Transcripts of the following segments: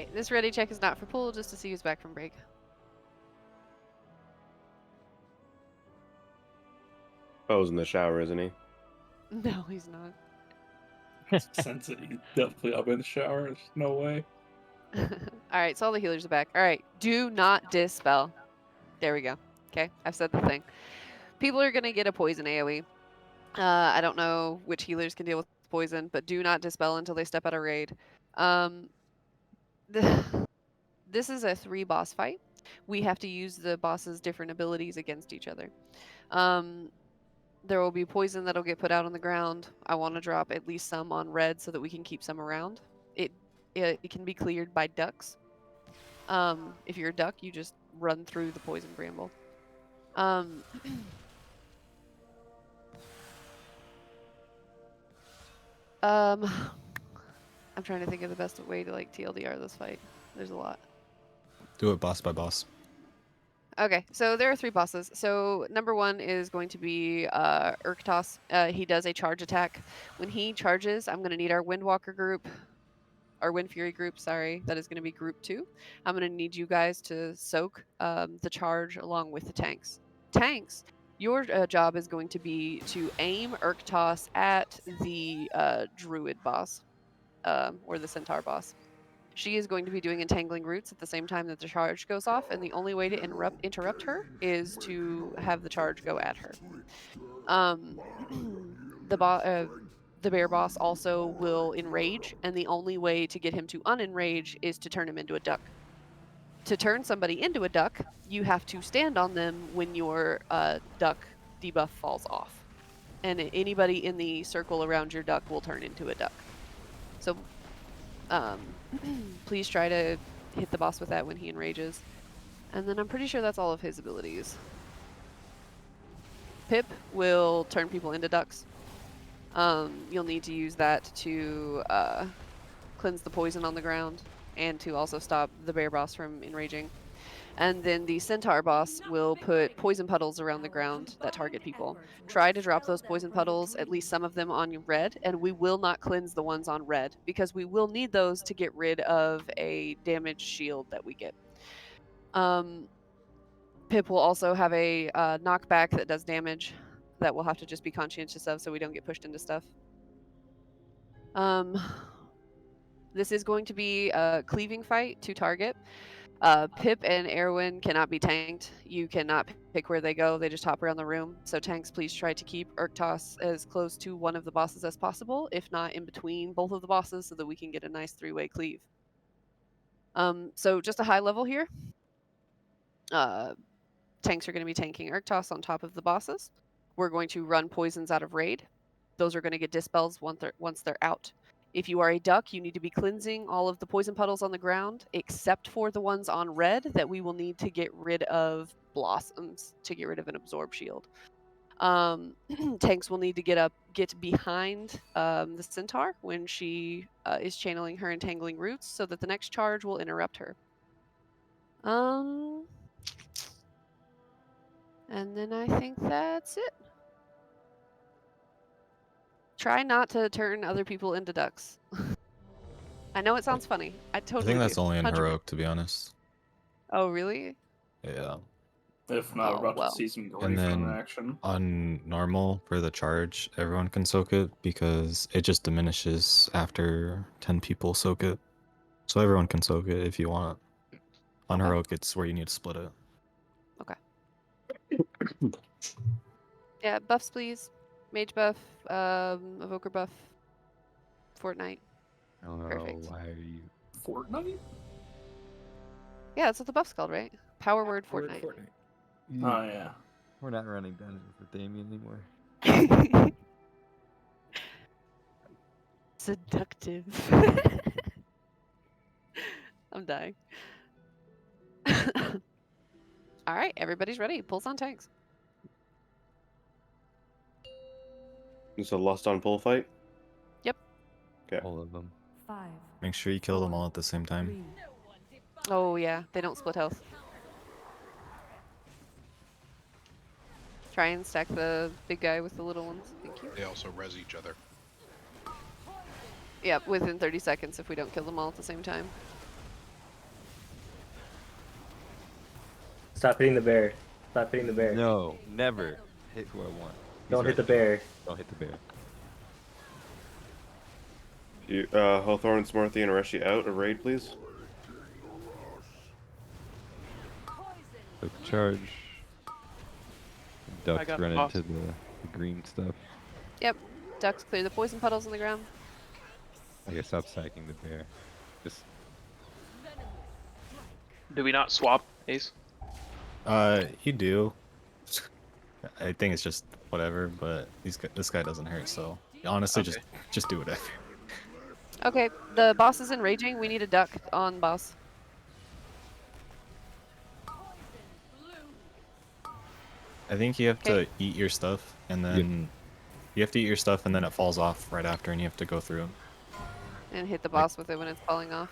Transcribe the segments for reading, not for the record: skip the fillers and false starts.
Alright, this ready check is not for pool, just to see who's back from break. Poe's in the shower, isn't he? No, he's not. Sense it, he's definitely up in the shower. There's no way. Alright, so all the healers are back. Alright, do not dispel. There we go. Okay, I've said the thing. People are going to get a poison AoE. I don't know which healers can deal with poison, but do not dispel until they step out of raid. This is a 3-boss fight. We have to use the boss's different abilities against each other. There will be poison that'll get put out on the ground. I want to drop at least some on red so that we can keep some around. It can be cleared by ducks. If you're a duck, you just run through the poison bramble. I'm trying to think of the best way to like TLDR this fight. There's a lot. Do it boss by boss. Okay, so there are 3 bosses. So number 1 is going to be Urktos. He does a charge attack. When he charges, I'm going to need our Windwalker group, our Wind Fury group, sorry. That is going to be group 2. I'm going to need you guys to soak the charge along with the tanks. Tanks, your job is going to be to aim Urktos at the Druid boss, or the Centaur boss. She is going to be doing entangling roots at the same time that the charge goes off, and the only way to interrupt her is to have the charge go at her. The bear boss also will enrage, and the only way to get him to unenrage is to turn him into a duck. To turn somebody into a duck, you have to stand on them when your duck debuff falls off. And anybody in the circle around your duck will turn into a duck. So please try to hit the boss with that when he enrages. And then I'm pretty sure that's all of his abilities. Pip will turn people into ducks. You'll need to use that to cleanse the poison on the ground and to also stop the bear boss from enraging. And then the centaur boss will put poison puddles around the ground that target people. Try to drop those poison puddles, at least some of them, on red, and we will not cleanse the ones on red because we will need those to get rid of a damage shield that we get. Pip will also have a knockback that does damage that we'll have to just be conscientious of so we don't get pushed into stuff. This is going to be a cleaving fight to target. Pip and Erwin cannot be tanked. You cannot pick where they go. They just hop around the room. So tanks, please try to keep Urktos as close to one of the bosses as possible, if not in between both of the bosses, so that we can get a nice 3-way cleave. So just a high level here. Tanks are going to be tanking Urktos on top of the bosses. We're going to run poisons out of raid. Those are going to get dispels once they're out. If you are a duck, you need to be cleansing all of the poison puddles on the ground, except for the ones on red that we will need to get rid of blossoms to get rid of an absorb shield. Tanks will need to get behind the centaur when she is channeling her entangling roots so that the next charge will interrupt her. And then I think that's it. Try not to turn other people into ducks. I know it sounds funny. I totally think that's do. only in 100%. heroic, to be honest. Oh, really? Yeah. If not, we're about well. to see some And grief in then action. on normal for the charge, everyone can soak it because it just diminishes after 10 people soak it. So everyone can soak it if you want. On Okay. heroic, it's where you need to split it. Okay. Yeah, buffs please. Mage buff, evoker buff, Fortnite. I don't know. Perfect. Why are you? Fortnite? Yeah, that's what the buff's called, right? Power word Fortnite. Oh, yeah. We're not running dungeons with Damien anymore. Seductive. I'm dying. All right, everybody's ready. Pulse on tanks. It's a lost on pull fight? Yep. Okay. All of them. 5. Make sure you kill them all at the same time. 3. Oh, yeah. They don't split health. Try and stack the big guy with the little ones. Thank you. They also res each other. Yeah, within 30 seconds if we don't kill them all at the same time. Stop hitting the bear. Stop hitting the bear. No, never hit who I want. He's Don't hit red the too. bear. Don't hit the bear. You, Hawthorne and Smarthy and Areshi out of raid, please. Took charge. Ducks got run the boss. into the green stuff. Yep. Ducks clear the poison puddles on the ground. I guess stop sacking the bear. Just Do we not swap, Ace? You do. I think it's just whatever, but this guy doesn't hurt, so honestly, Okay. just do whatever. Okay, the boss is enraging. We need a duck on boss. I think you have Okay. to eat your stuff, and then you have to eat your stuff, and then it falls off right after, and you have to go through it. And hit the Like- boss with it when it's falling off.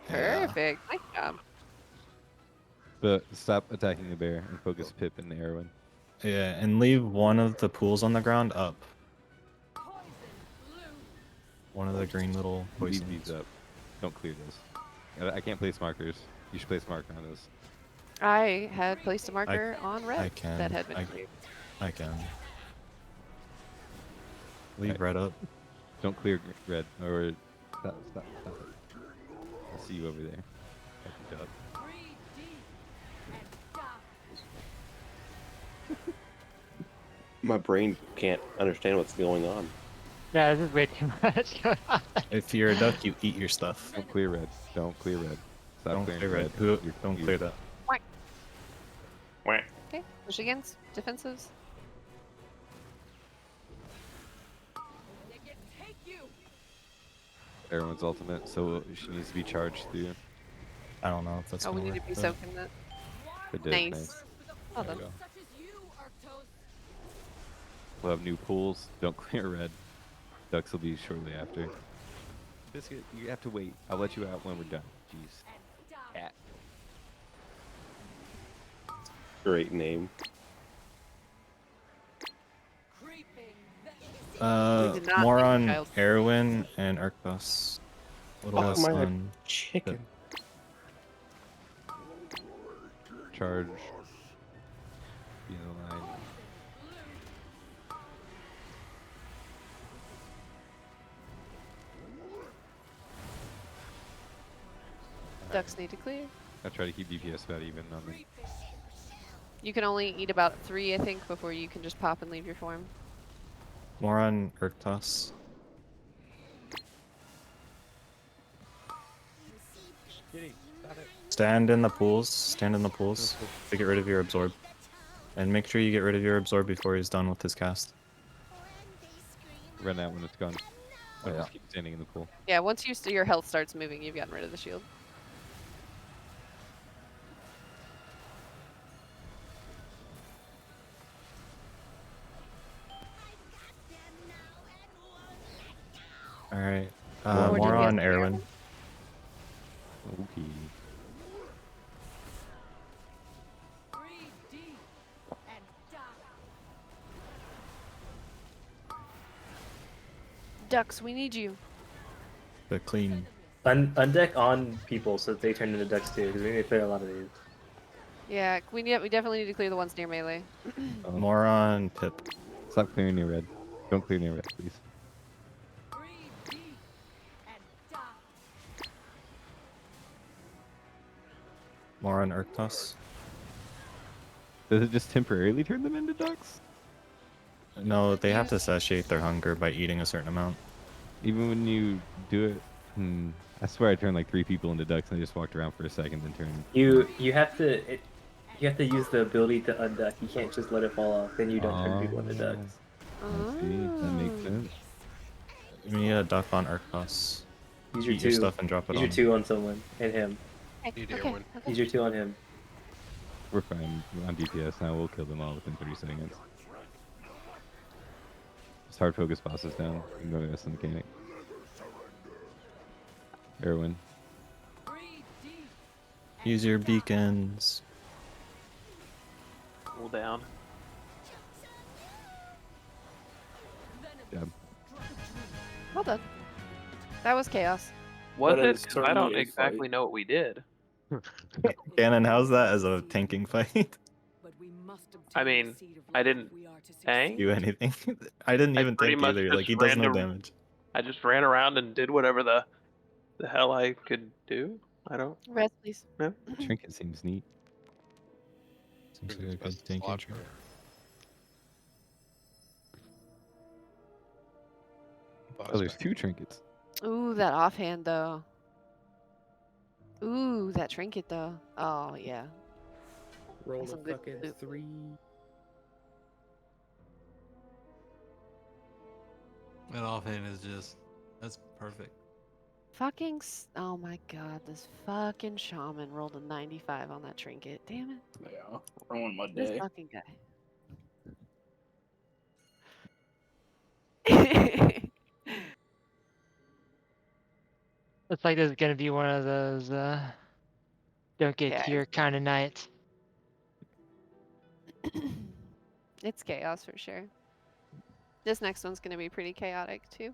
Yeah. Perfect. Nice job. but stop attacking the bear and focus Pip and the heroine. Yeah, and leave one of the pools on the ground up. One of the green little Leave poisons. these up. Don't clear this. I can't place markers. You should place a marker on this. I had placed a marker on red I can. that had been cleared. I can. Leave Right. red up. Don't clear red or stop it. I see you over there. Good job. My brain can't understand what's going on. Yeah, this is way too much going on. If you're a duck, you eat your stuff. Don't clear red. Don't clear red. Stop Don't clearing clear red. You're Don't confused. clear that. Whack. Okay, push against defensives. Everyone's ultimate, so she needs to be charged through. I don't know if that's Oh, we gonna need to work, be but soaking that. It did, Nice. Well there done. you go. We'll have new pools. Don't clear red. Ducks will be shortly after. Biscuit, you have to wait. I'll let you out when we're done. Jeez. Cat. Great name. We did not More make a on child. Erwin and Urkbus. A little less my on chicken. Charge. Be in the line. Ducks need to clear. I try to keep DPS about even on them. You can only eat about 3, I think, before you can just pop and leave your form. more on Urktos. Stand in the pools. Stand in the pools to get rid of your absorb. And make sure you get rid of your absorb before he's done with his cast. Run out when it's gone. Oh, Or yeah. just keep standing in the pool. Yeah, once your health starts moving, you've gotten rid of the shield. Alright. More More DPS on there. Erwin. Okay. Ducks, we need you. The clean. Undeck on people so that they turn into ducks too, because we need to clear a lot of these. Yeah, we definitely need to clear the ones near melee. More on Pip. Stop clearing near red. Don't clear near red, please. More on Urktos. Does it just temporarily turn them into ducks? No, they have to satiate their hunger by eating a certain amount. Even when you do it? I swear I turned like 3 people into ducks and I just walked around for a second and turned. You have to use the ability to unduck. You can't just let it fall off. Then you don't turn people into ducks. I see. That makes sense. You need a duck on Urktos. Use your Eat your two. stuff and drop it Use on your two on someone and him. Okay, Need okay, Erwin. okay. Use your two on him. We're fine. We're on DPS now. We'll kill them all within 30 seconds. Just hard focus bosses down. You can go to the mechanic. Erwin. Use your beacons. Cool down. Jab. Well done. That was chaos. Was But it? it's 'Cause I don't certainly a exactly fight. know what we did. Gannon, how's that as a tanking fight? I mean, I didn't tank. Do anything? I didn't I even pretty tank much either. just Like he does ran no to. damage. I just ran around and did whatever the hell I could do. I don't. Res, please. No. Trinket seems neat. Seems It's like a best good tanking logical. trait. Oh, there's 2 trinkets. Ooh, that offhand though. Ooh, that trinket though. Oh yeah. Roll That's a some good fucking loot. 3. That offhand is just, that's perfect. Oh my god, this fucking shaman rolled a 95 on that trinket. Damn it. Yeah, ruined my This day. fucking guy. Looks like this is gonna be one of those don't get Yeah, here kind of nights. it's chaos for sure. This next one's gonna be pretty chaotic too.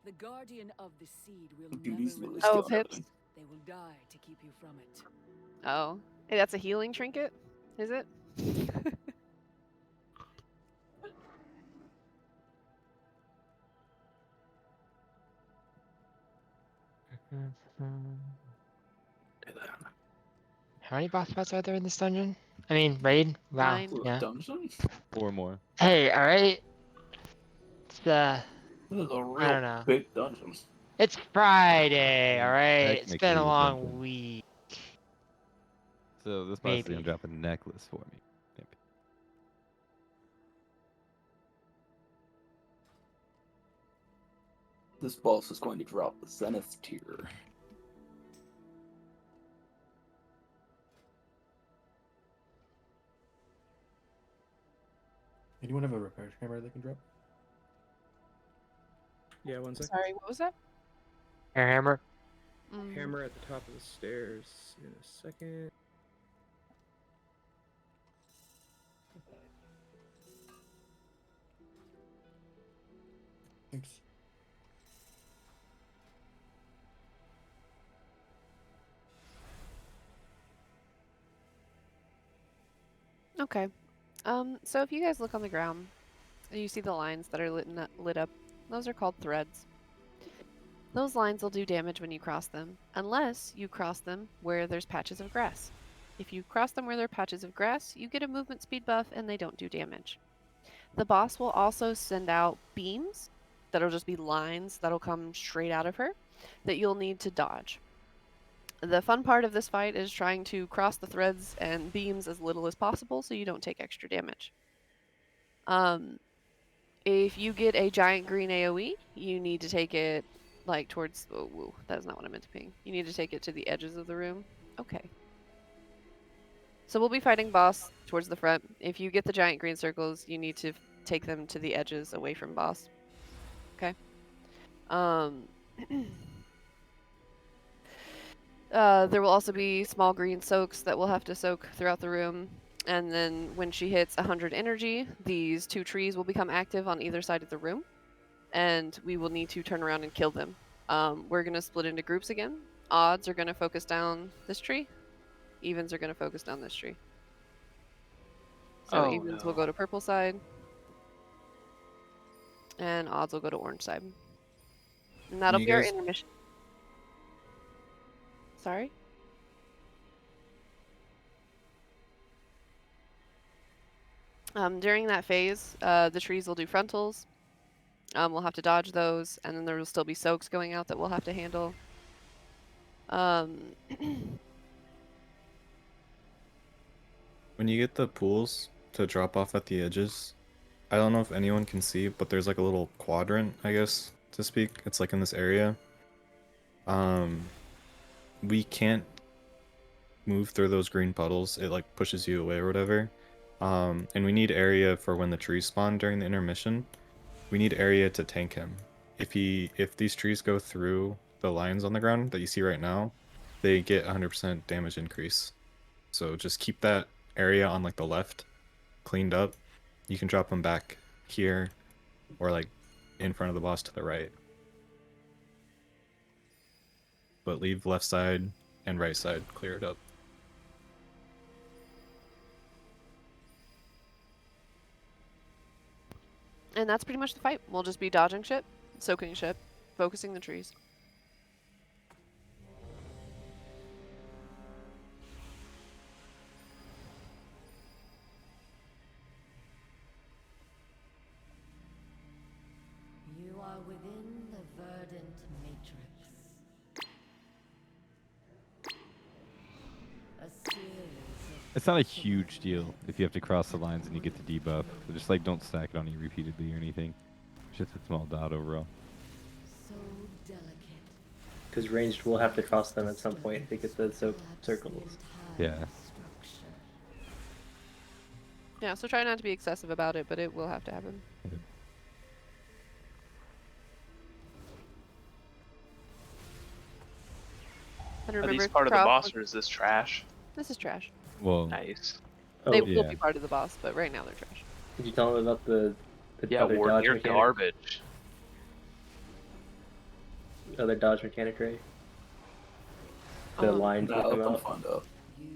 The guardian of the seed will Do never these lilies relax. Oh, still have Pips. everything? They will die to keep you from it. Oh. Hey, that's a healing trinket? Is it? How many boss fights are there in this dungeon? I mean, raid? Wow. 9. Yeah. Dungeon? 4 more. Hey, alright. It's This is a I real don't know. big dungeon. It's Friday, I alright? can It's make been it a a long dungeon. week. So this boss is Maybe. gonna drop a necklace for me. Maybe. This boss is going to drop the Zenith tier. Anyone have a repair hammer they can drop? Yeah, one sec. Sorry, what was that? Air hammer. Mm. Hammer at the top of the stairs in a second. Thanks. Okay. So if you guys look on the ground, and you see the lines that are lit up, those are called threads. Those lines will do damage when you cross them, unless you cross them where there's patches of grass. If you cross them where there are patches of grass, you get a movement speed buff and they don't do damage. The boss will also send out beams that'll just be lines that'll come straight out of her that you'll need to dodge. The fun part of this fight is trying to cross the threads and beams as little as possible so you don't take extra damage. If you get a giant green AoE, you need to take it like towards. Oh, whoa, that is not what I meant to ping. You need to take it to the edges of the room. Okay. So we'll be fighting boss towards the front. If you get the giant green circles, you need to take them to the edges away from boss. Okay. There will also be small green soaks that we'll have to soak throughout the room. And then when she hits 100 energy, these 2 trees will become active on either side of the room. And we will need to turn around and kill them. We're going to split into groups again. Odds are going to focus down this tree. Evens are going to focus down this tree. So evens will go to purple side. And odds will go to orange side. And that'll You be our guys- intermission. Sorry? During that phase, the trees will do frontals. We'll have to dodge those, and then there will still be soaks going out that we'll have to handle. When you get the pools to drop off at the edges, I don't know if anyone can see, but there's like a little quadrant, I guess, to speak. It's like in this area. We can't move through those green puddles. It like pushes you away or whatever. And we need area for when the trees spawn during the intermission. We need area to tank him. If these trees go through the lines on the ground that you see right now, they get 100% damage increase. So just keep that area on like the left cleaned up. You can drop them back here or like in front of the boss to the right. but leave left side and right side cleared up. And that's pretty much the fight. We'll just be dodging shit, soaking shit, focusing the trees. You are within the verdant matrix. A series of It's not a huge deal if you have to cross the lines and you get the debuff. But just like don't stack it on you repeatedly or anything. Just a small dot overall. so delicate. Because ranged will have to cross them at some point to get the circles. Yeah. Structure. Yeah, so try not to be excessive about it, but it will have to happen. And Are remember, these part of the crowd- boss or is this trash? This is trash. Well, Nice. They Oh, will yeah. be part of the boss, but right now they're trash. did you tell them about the Yeah, other Warden, dodge you're mechanic? garbage. Other dodge mechanic, right? The lines that No, come don't out. find out. You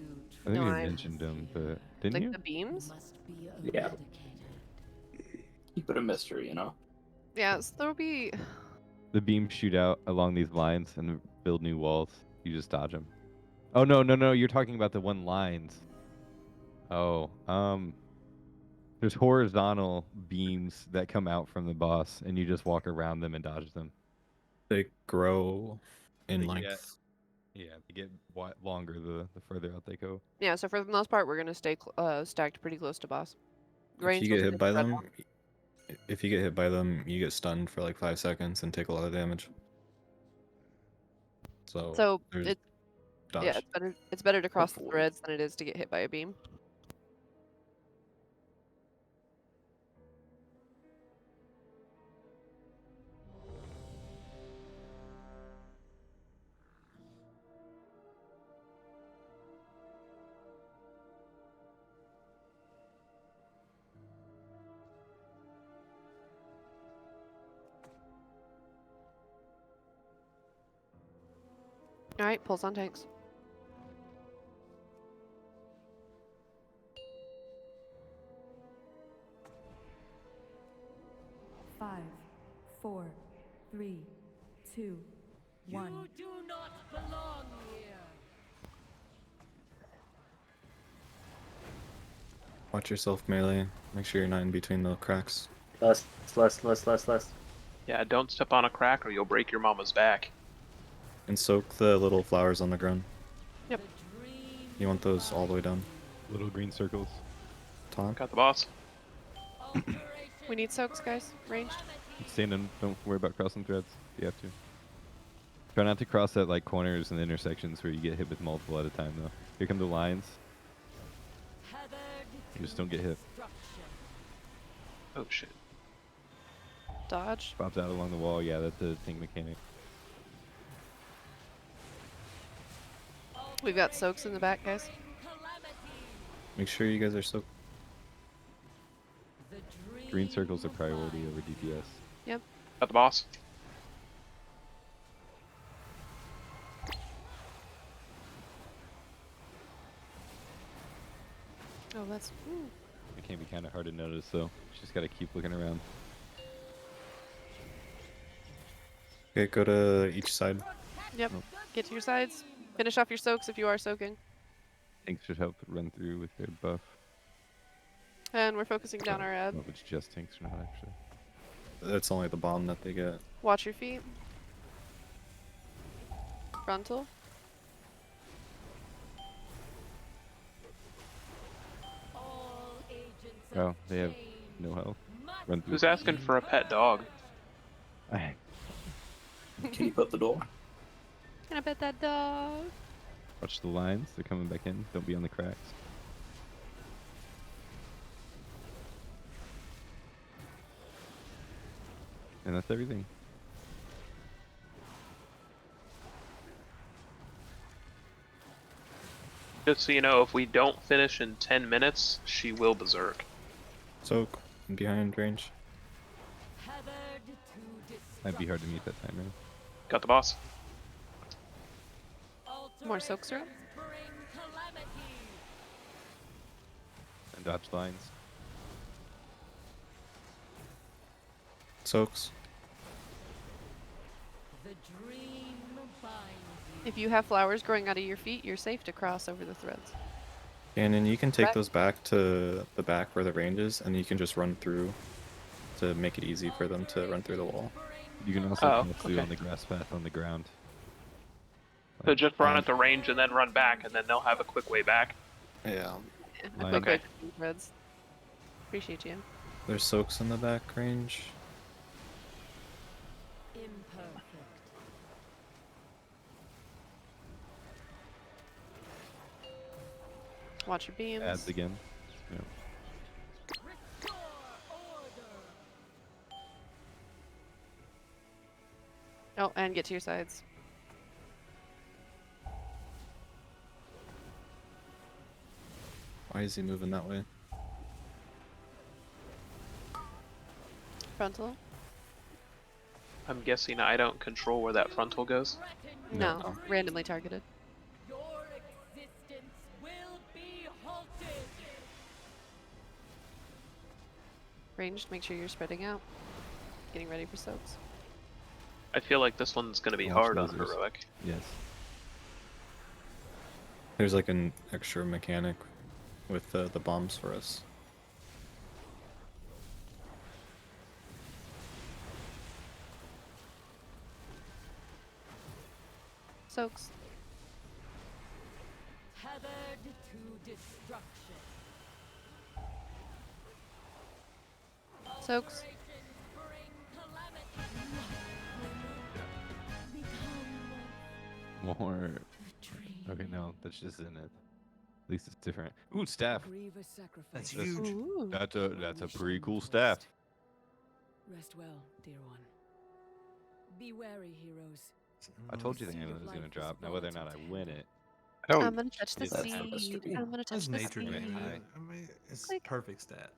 I think No, you I- mentioned them, but didn't Like you? the beams? must be Yeah. eradicated. Keep it a mystery, you know? Yeah, so there'll be. The beams shoot out along these lines and build new walls. You just dodge them. Oh no! You're talking about the one lines. Oh, there's horizontal beams that come out from the boss, and you just walk around them and dodge them. They grow in They length. Yeah, they get longer the further out they go. Yeah, so for the most part, we're gonna stay stacked pretty close to boss. If Range you will get be hit by spread them, out. if you get hit by them, you get stunned for like 5 seconds and take a lot of damage. So there's it's dodge. yeah, it's better to cross the Hopefully. threads than it is to get hit by a beam. All right, pulse on tanks. Five, four, three, two, one. You do not belong here. Watch yourself melee. Make sure you're not in between the cracks. Less. Yeah, don't step on a crack or you'll break your mama's back. And soak the little flowers on the ground. Yep. You want those all the way down. Little green circles. Top. Got the boss. We need soaks, guys. Ranged. Stand in. Don't worry about crossing threads. You have to. Try not to cross at like corners and intersections where you get hit with multiple at a time, though. Here come the lines. You just don't get hit. Oh shit. Dodge. Pops out along the wall. Yeah, that's the tank mechanic. We've got soaks in the back, guys. Make sure you guys are soaked. Green circles are priority over DPS. Yep. Got the boss. Oh, that's. It can be kind of hard to notice, though. Just gotta keep looking around. Okay, go to each side. Yep. Oh. Get to your sides. Finish off your soaks if you are soaking. Tanks should help run through with their buff. And we're focusing down our I ad. don't know if it's just tanks or not, actually. That's only the bomb that they get. Watch your feet. Frontal. Oh, they have no health. Run through. Who's asking for a pet dog? I- Can you put the door? Can I bet that dog? Watch the lines. They're coming back in. Don't be on the cracks. And that's everything. Just so you know, if we don't finish in 10 minutes, she will berserk. Soak. Behind range. Might be hard to meet that time, right? Got the boss. More soaks are up. And dodge lines. Soaks. If you have flowers growing out of your feet, you're safe to cross over the threads. And then you can take Back. those back to the back where the range is, and you can just run through to make it easy for them to run through the wall. You can also Oh, pass through okay. on the grass path on the ground. So just run Um, at the range and then run back, and then they'll have a quick way back. Yeah. Yeah, a Line. quick way Okay. between threads. Appreciate you. There's soaks in the back range. Imperfect. Watch your beams. Adds again. Yeah. Oh, and get to your sides. Why is he moving that way? Frontal? I'm guessing I don't control where that frontal goes. No, No. randomly targeted. Your existence will be halted. Ranged, make sure you're spreading out. Getting ready for soaks. I feel like this one's going to be Watch hard on lasers. heroic. Yes. There's like an extra mechanic with the bombs for us. Soaks. Tethered to destruction. Soaks. More. Okay, no, that's just in it. At least it's different. Ooh, staff. That's That's- huge. Ooh. That's a pretty cool staff. Rest well, dear one. Be wary, heroes. I told you the amulet was gonna drop. Now whether or not I win it, I don't. I'm gonna touch the That's supposed seed. to be. I'm gonna touch That's the nature seed. game. Hi. I mean, it's Click. perfect stats.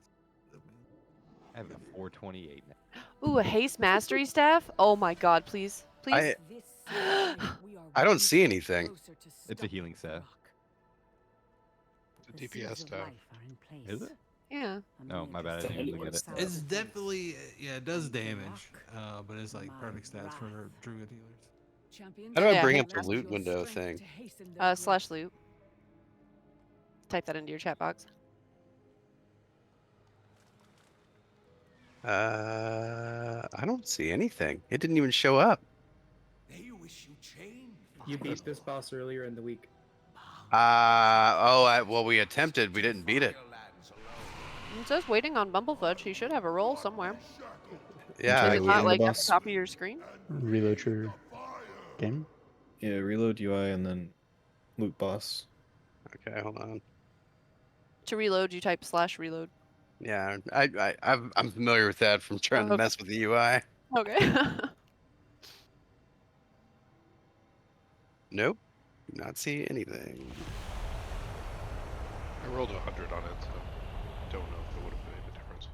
I have a 428 now. Ooh, a haste mastery staff? Oh my god, please. Please. I don't see anything. It's a healing staff. The DPS staff. Is it? Yeah. No, my bad. I didn't even look at it. It's definitely, yeah, it does damage, but it's like perfect stats for druid healers. How do I Yeah. bring up the loot window thing? Slash loot. Type that into your chat box. I don't see anything. It didn't even show up. You beat this boss earlier in the week. Well, we attempted. We didn't beat it. It says waiting on Bumblefudge. He should have a roll somewhere. Yeah. Is Try it not looting the like at the boss. top of your screen? Reload your game. Yeah, reload UI and then loot boss. Okay, hold on. To reload, you type slash reload. Yeah, I'm familiar with that from trying to Okay. mess with the UI. Okay. Nope. Do not see anything. I rolled 100 on it, so don't know if it would have made a difference.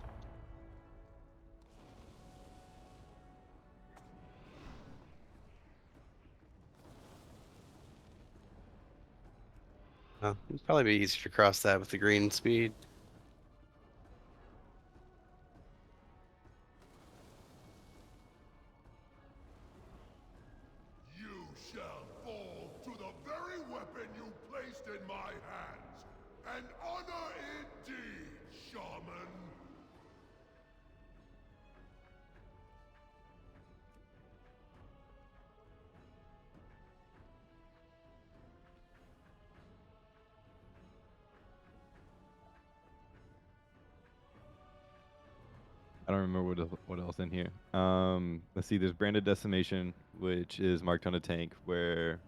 It'd probably be easier to cross that with the green speed. You shall fall to the very weapon you placed in my hands. An honor indeed, shaman. I don't remember what else in here. Let's see. There's branded decimation, which is marked on a tank where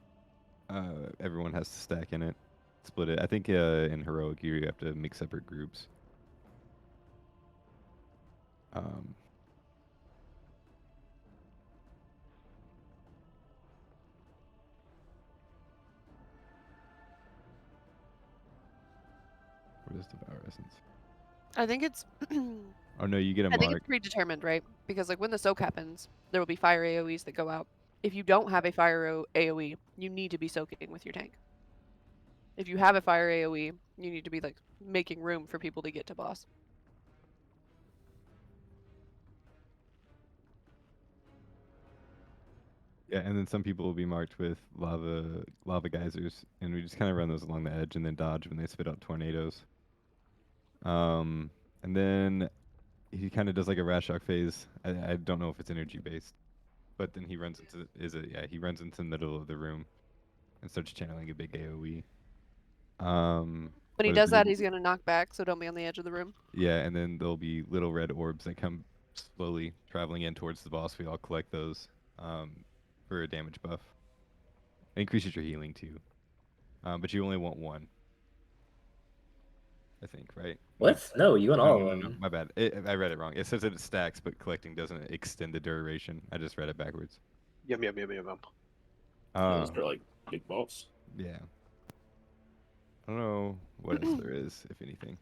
everyone has to stack in it, split it. I think in heroic you have to make separate groups. What is Devour Essence? I think it's. Oh no, you get a I think it's mark. predetermined, right? Because like when the soak happens, there will be fire AoEs that go out. If you don't have a fire AoE, you need to be soaking with your tank. If you have a fire AoE, you need to be like making room for people to get to boss. Yeah, and then some people will be marked with lava geysers, and we just kind of run those along the edge and then dodge when they spit out tornadoes. And then he kind of does like a Rashok phase. I don't know if it's energy based, but then he runs into he runs into the middle of the room and starts channeling a big AoE. When he What is does that, it? he's gonna knock back, so don't be on the edge of the room. Yeah, and then there'll be little red orbs that come slowly traveling in towards the boss. We all collect those for a damage buff. It increases your healing too, but you only want one. I think, right? What? No, you want No, all no, of no, no. them. My bad. I read it wrong. It says that it stacks, but collecting doesn't extend the duration. I just read it backwards. Yum yum yum yum yum. Those are like big balls. Yeah. I don't know what else there is, if anything.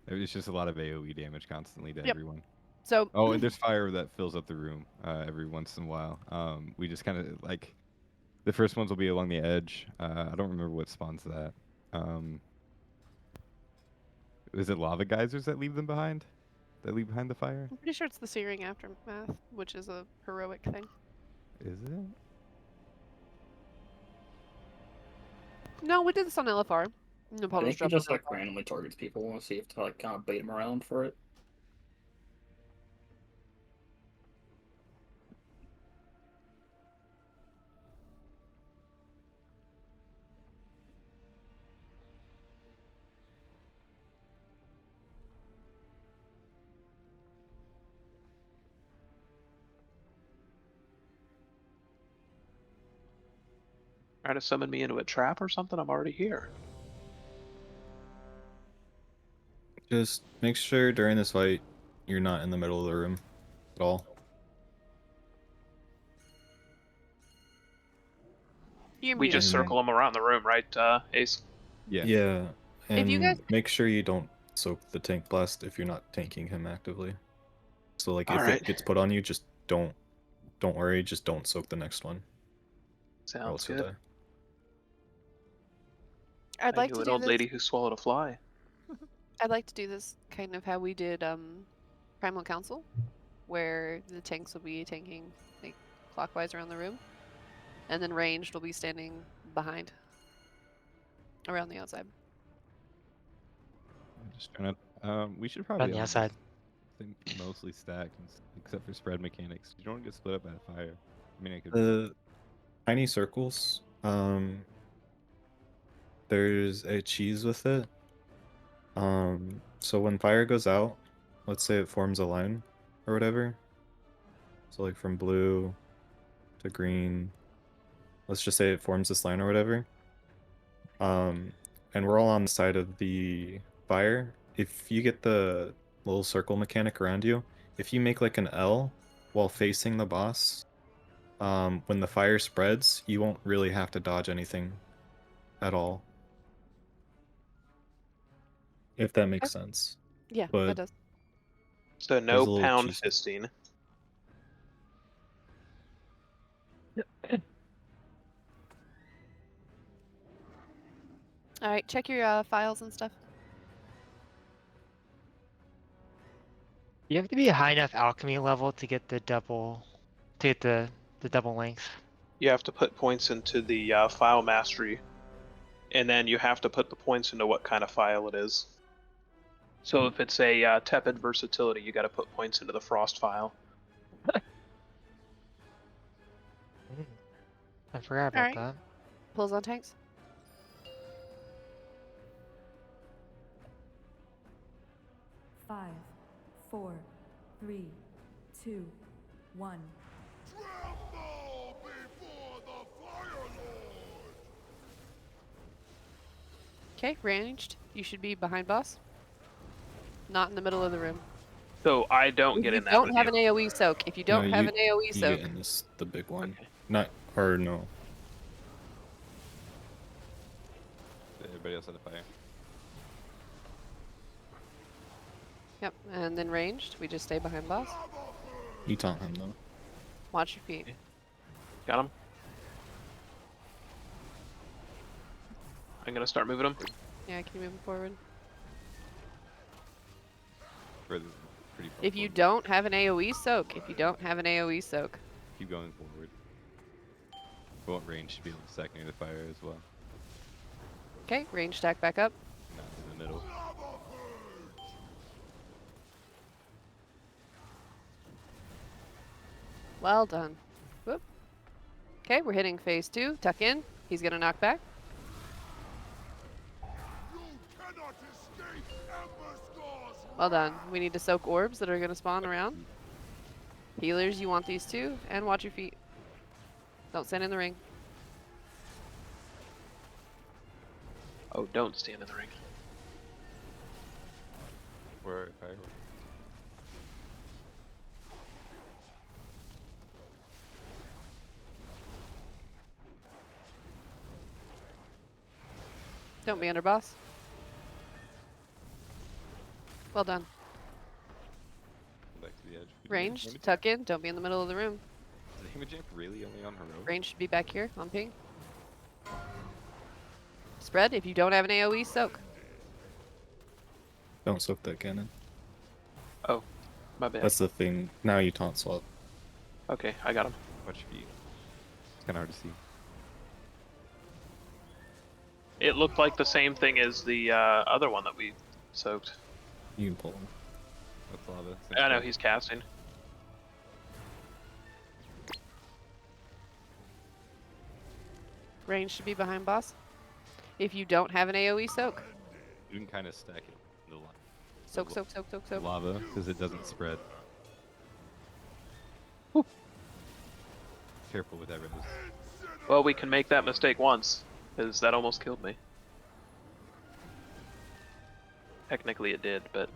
It's just a lot of AoE damage constantly to Yep. everyone. So Oh, and there's fire that fills up the room every once in a while. We just kind of like the first ones will be along the edge. I don't remember what spawns that. Is it lava geysers that leave them behind? That leave behind the fire? I'm pretty sure it's the Searing Aftermath, which is a heroic thing. Is it? No, we did this on LFR. No I puddles think he dropped just on like randomly targets people and see if to like kind of bait them around for it. Trying to summon me into a trap or something? I'm already here. Just make sure during this fight you're not in the middle of the room at all. We just circle them around the room, right, Ace? Yeah. Yeah, If you guys- and make sure you don't soak the tank blast if you're not tanking him actively. So like if Alright. it gets put on you, just don't worry, just don't soak the next one. Or Sounds else you'll good. die. I'd like to an do old this. lady who swallowed a fly. I'd like to do this kind of how we did Primal Council, where the tanks will be tanking like clockwise around the room, and then ranged will be standing behind, around the outside. I'm just trying to. We should On probably the all outside. think mostly stacked, except for spread mechanics. You don't want to get split up by a fire. I mean, it could. The tiny circles, there's a cheese with it. So when fire goes out, let's say it forms a line or whatever. So like from blue to green, let's just say it forms this line or whatever. And we're all on the side of the fire. If you get the little circle mechanic around you, if you make like an L while facing the boss, when the fire spreads, you won't really have to dodge anything at all. If that makes sense. Yeah, But that does. So there's no a little pound cheese. fisting. All right, check your files and stuff. You have to be a high enough alchemy level to get the double, the double length. You have to put points into the file mastery, and then you have to put the points into what kind of file it is. So if it's a tepid versatility, you got to put points into the frost file. I forgot about Alright. that. Pulls on tanks. Five, 4, 3, 2, 1. Tremble before the Fire Lord! Okay, ranged. You should be behind boss. Not in the middle of the room. So I don't If get you in that don't with have you. an AoE soak. If you don't No, have you- an AoE You soak. get in this, the big one. Not, or no. Everybody else had a fire. Yep, and then ranged. We just stay behind boss. You taunt him though. Watch your feet. Got him. I'm gonna start moving him. Yeah, keep moving forward. Pretty far If you forward. don't have an AoE soak, Keep going forward. What range should be able to second the fire as well. Okay, range stack back up. Not in the middle. Well done. Whoop. Okay, we're hitting phase 2. Tuck in. He's gonna knock back. Well done. We need to soak orbs that are gonna spawn around. Healers, you want these too, and watch your feet. Don't stand in the ring. Oh, don't stand in the ring. Where fire? Don't be under boss. Well done. Back to the edge. Range, tuck in. Don't be in the middle of the room. Is the Hammer Jump really only on heroic? Range should be back here on ping. Spread. If you don't have an AoE, soak. Don't soak that cannon. Oh, my bad. That's the thing. Now you taunt swap. Okay, I got him. Watch your feet. It's kind of hard to see. It looked like the same thing as the other one that we soaked. You can pull him. That's lava. I know he's casting. Range should be behind boss. If you don't have an AoE, soak. You can kind of stack it in the line. Soak, soak, soak, soak, soak. Lava, because it doesn't spread. Careful with that, Rose. Well, we can make that mistake once, because that almost killed me. Technically it did, but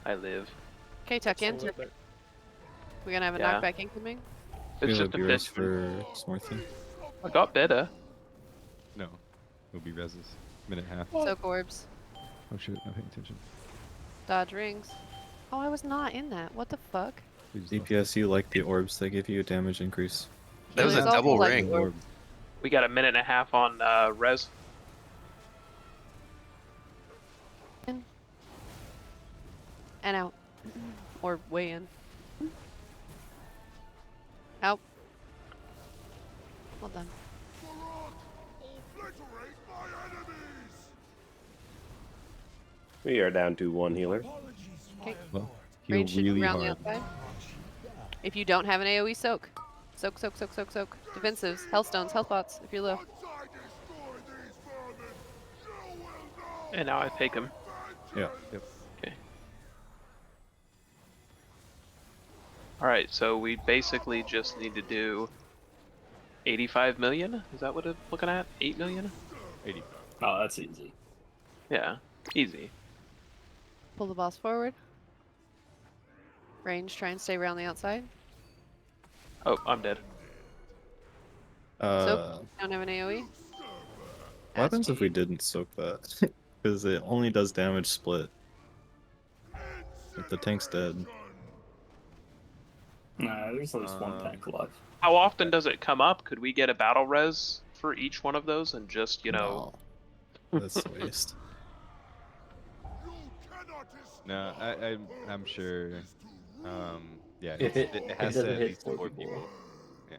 I live. Okay, tuck in. We're gonna have a Yeah. knockback incoming. It's just a bit. for Smarthy. I got better. No. It'll be reses. Minute half. Soak orbs. Oh shit, not paying attention. Dodge rings. Oh, I was not in that. What the fuck? DPS, you like the orbs that give you a damage increase? That was a Healers also double like ring. the orb. We got a minute and a half on res. And out. Or way in. Out. Well done. We are down to 1 healer. Okay. Well, heal Range should be really around the hard. outside. If you don't have an AoE, soak. Soak, soak, soak, soak, soak. Defensives, healthstones, health bots, if you're low. And now I take him. Yeah. Yep. Okay. Alright, so we basically just need to do 85 million? Is that what it's looking at? 8 million? 80. Oh, that's easy. Yeah, easy. Pull the boss forward. Range, try and stay around the outside. Oh, I'm dead. Soak. Don't have an AoE. What happens if we didn't soak that? Because it only does damage split. If the tank's dead. Nah, there's at least one tank left. How often does it come up? Could we get a battle res for each one of those and just, you know... No. That's a waste. No, I'm sure. Yeah, If it it has to doesn't at hit least 4 4 people. people. Yeah.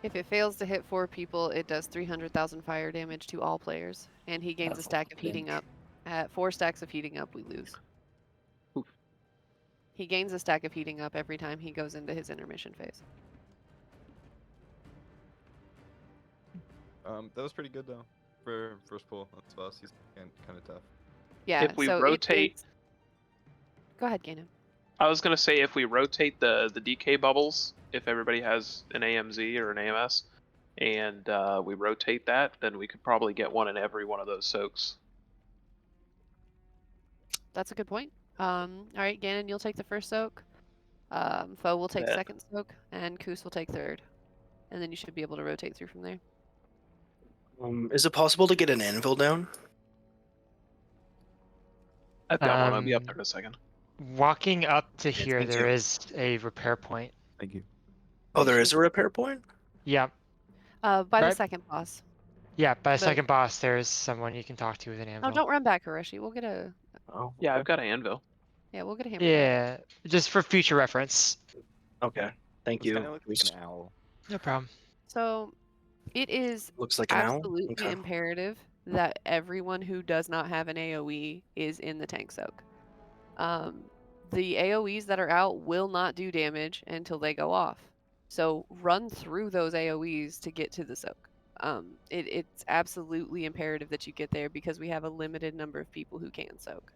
If it fails to hit 4 people, it does 300,000 fire damage to all players. And he gains a That's stack of a heating pinch. up. At 4 stacks of heating up, we lose. Oof. He gains a stack of heating up every time he goes into his intermission phase. That was pretty good though. For first pull, that's boss. He's kind of tough. Yeah, If we so rotate... Go ahead, Ganon. I was gonna say if we rotate the DK bubbles, if everybody has an AMZ or an AMS, and we rotate that, then we could probably get one in every one of those soaks. That's a good point. Alright, Ganon, you'll take the first soak. Foe will take Bet. second soak, and Koos will take third. And then you should be able to rotate through from there. Is it possible to get an anvil down? I've got one. I'll be up there in a second. Walking up to Okay, here, thank there you. is a repair point. Thank you. Oh, there is a repair point? Yeah. By the Right? second boss. Yeah, by But- second boss, there's someone you can talk to with an No, anvil. don't run back, Hareshi. We'll get a. Oh. Yeah, I've got an anvil. Yeah, we'll get a hammer. Yeah, just for future reference. Okay. Thank It's you. kind of like an owl. No problem. So, it is Looks like an owl? absolutely Okay. imperative that everyone who does not have an AoE is in the tank soak. The AoEs that are out will not do damage until they go off. So run through those AoEs to get to the soak. It's absolutely imperative that you get there because we have a limited number of people who can soak.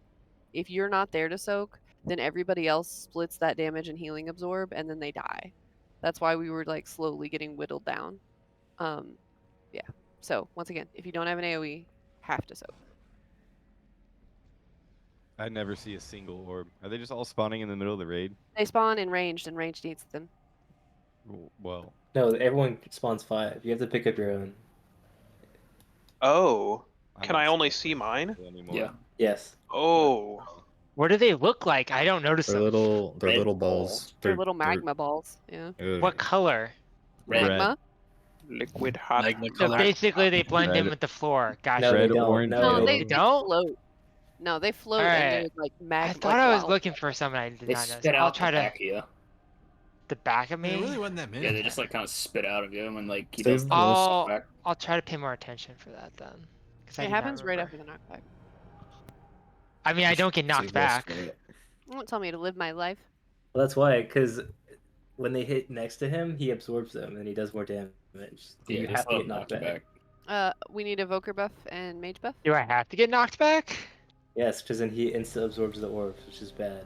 If you're not there to soak, then everybody else splits that damage and healing absorb, and then they die. That's why we were like slowly getting whittled down. Yeah. So once again, if you don't have an AoE, have to soak. I never see a single orb. Are they just all spawning in the middle of the raid? They spawn in ranged, and ranged eats them. Well, No, everyone spawns 5. You have to pick up your own. Oh, I'm can not I only seeing see mine? anymore. Yeah. Yes. Oh, What do they look like? I don't notice They're them. little. They're Red little ball. balls. They're little magma balls. Yeah. What color? Red. Magma. liquid hot. Magma So color. basically, they blend in Red. with the floor. Gotcha. No, they Red, don't. orange, No, No, yellow. they They don't? float. No, they float, and they're Alright. like magma. I thought I was wow. looking for something I did They not know. spit I'll out try the to back of you. the back of There me. really wasn't that many. Yeah, they just like kind of spit out of you, and when like he Save does the I'll back. I'll try to pay more attention for that then. Because I It do not happens right remember. after the knockback. I mean, I don't get knocked Save less back. for it. Don't tell me to live my life. Well, that's why, because when they hit next to him, he absorbs them and he does more damage. So Yeah, you they have to still get knocked back. We need evoker buff and mage buff. Do I have to get knocked back? Yes, because then he insta absorbs the orbs, which is bad.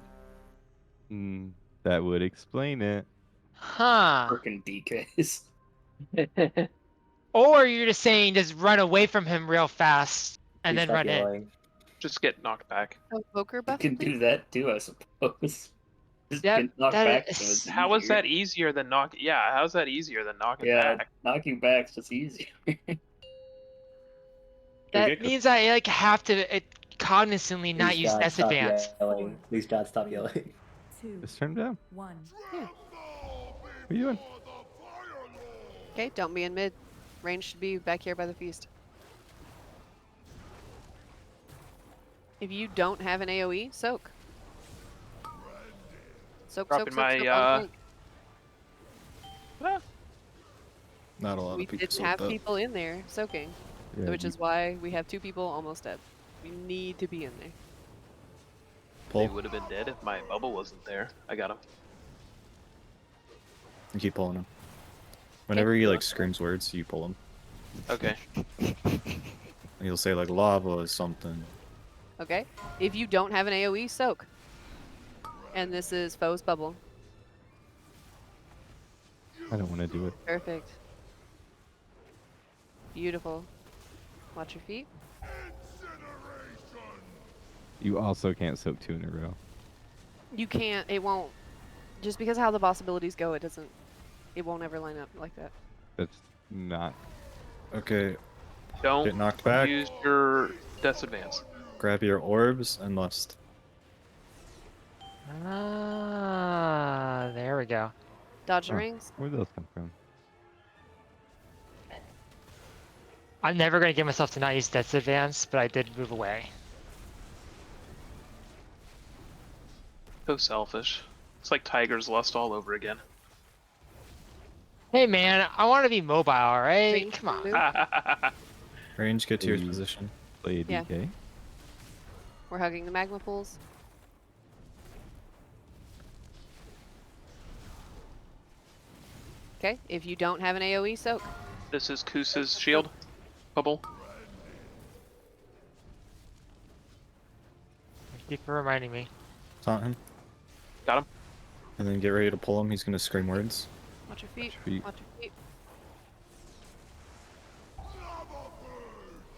That would explain it. Huh. Freaking DKs. Or you're just saying just run away from him real fast and Please then stop run in. yelling. Just get knocked back. Evoker You buff, can please. do that too, I suppose. Just Yep, get knocked that back. is- So it's How is easier. that easier than knock? Yeah, how's that easier than knocking Yeah, back? knocking back's just easier. That means I like have to cognizantly not Please, use God, Death stop Advance. yelling. Please, God, stop yelling. Just turn it down. Yeah. What are you doing? Okay, don't be in mid. Range should be back here by the feast. If you don't have an AoE, soak. Soak, Dropping soak, my, soak, soak on tank. Not a lot We of people didn't soak have that. people in there soaking, Yeah, which is why we have 2 people almost dead. We need to be in there. They Pull. would have been dead if my bubble wasn't there. I got him. And keep pulling him. Whenever he like screams words, you pull him. Okay. And he'll say like lava or something. Okay? If you don't have an AoE, soak. And this is foe's bubble. I don't want to do it. Perfect. Beautiful. Watch your feet. You also can't soak 2 in a row. You can't. It won't. Just because how the boss abilities go, it doesn't. It won't ever line up like that. That's not. Okay, Don't get knocked back. use your Death Advance. Grab your orbs and lust. Ah, there we go. Dodge the Huh. rings. Where'd those come from? I'm never gonna get myself to not use Death Advance, but I did move away. So selfish. It's like Tiger's Lust all over again. Hey man, I want to be mobile, right? Range Come on. move. Range, get to your Ooh. position. Play a Yeah. DK. We're hugging the magma pools. Okay, if you don't have an AoE, soak. This is Koos's shield. Bubble. Thank you for reminding me. Taunt him. Got him. And then get ready to pull him. He's gonna scream words. Watch your feet. Feet. Watch your feet.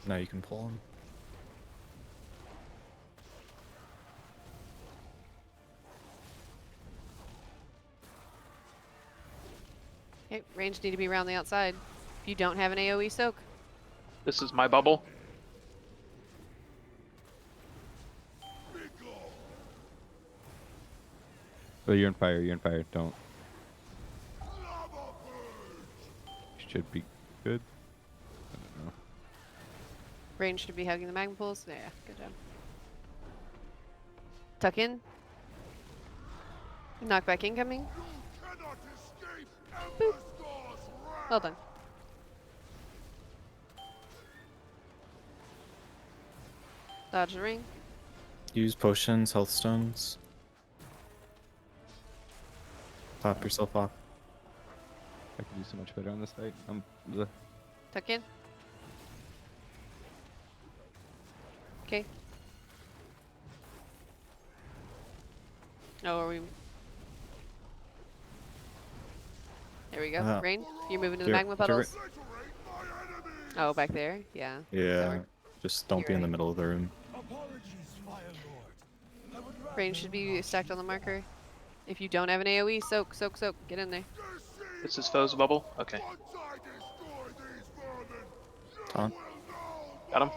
Now you can pull him. Okay, range need to be around the outside. If you don't have an AoE, soak. This is my bubble. Oh, you're on fire. You're on fire. Don't. should be good. I don't know. Range should be hugging the magma pulse. Yeah, good job. Tuck in. Knockback incoming. Boop. Well done. Dodge the ring. Use potions, health stones. Top yourself off. I can do so much better on this fight. Tuck in. Okay. Oh, are we? There we go. Rain, you're moving to the magma puddles. Oh, back there? Yeah. Yeah. Just don't be in the middle of the room. Rain should be stacked on the marker. If you don't have an AoE, soak, soak, soak. Get in there. This is foe's bubble? Okay. Taunt. Got him.